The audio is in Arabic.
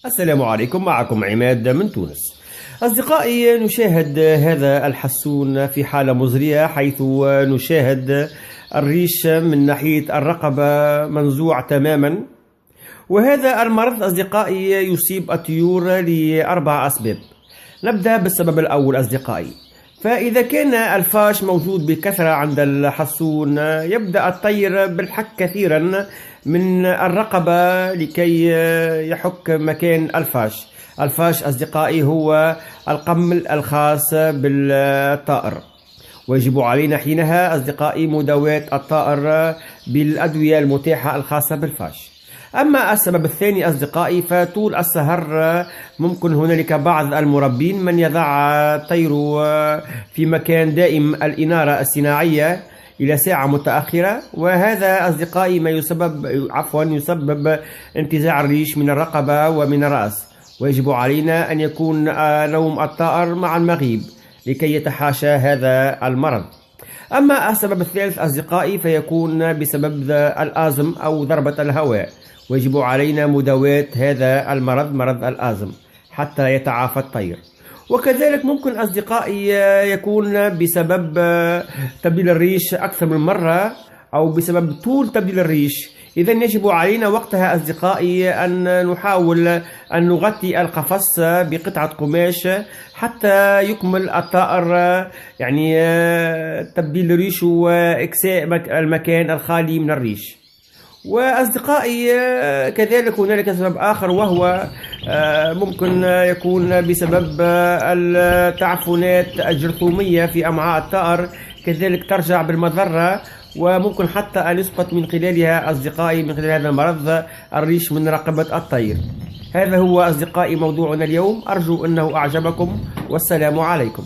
السلام عليكم، معكم عماد من تونس. أصدقائي، نشاهد هذا الحسون في حالة مزرية، حيث نشاهد الريش من ناحية الرقبة منزوع تماما. وهذا المرض أصدقائي يصيب الطيور لأربع أسباب. نبدأ بالسبب الأول أصدقائي. فإذا كان الفاش موجود بكثرة عند الحسون، يبدأ الطير بالحك كثيرا من الرقبة لكي يحك مكان الفاش. الفاش أصدقائي هو القمل الخاص بالطائر، ويجب علينا حينها أصدقائي مداواة الطائر بالأدوية المتاحة الخاصة بالفاش. أما السبب الثاني أصدقائي، فطول السهر ممكن هنالك بعض المربين من يضع طيره في مكان دائم الإنارة الصناعية إلى ساعة متأخرة، وهذا أصدقائي ما يسبب انتزاع الريش من الرقبة ومن الرأس. ويجب علينا أن يكون نوم الطائر مع المغيب لكي يتحاشى هذا المرض. أما السبب الثالث أصدقائي، فيكون بسبب الآزم أو ضربة الهواء، ويجب علينا مداواة هذا المرض، مرض الآزم، حتى يتعافى الطير. وكذلك ممكن أصدقائي يكون بسبب تبديل الريش أكثر من مرة، أو بسبب طول تبديل الريش. إذا يجب علينا وقتها أصدقائي أن نحاول أن نغطي القفص بقطعة قماش حتى يكمل الطائر يعني تبديل الريش وإكساء المكان الخالي من الريش. وأصدقائي كذلك هنالك سبب آخر، وهو ممكن يكون بسبب التعفنات الجرثومية في أمعاء الطائر، كذلك ترجع بالمضرة، وممكن حتى أن يسقط من خلالها أصدقائي، من خلال هذا المرض، الريش من رقبة الطير. هذا هو أصدقائي موضوعنا اليوم، أرجو أنه أعجبكم، والسلام عليكم.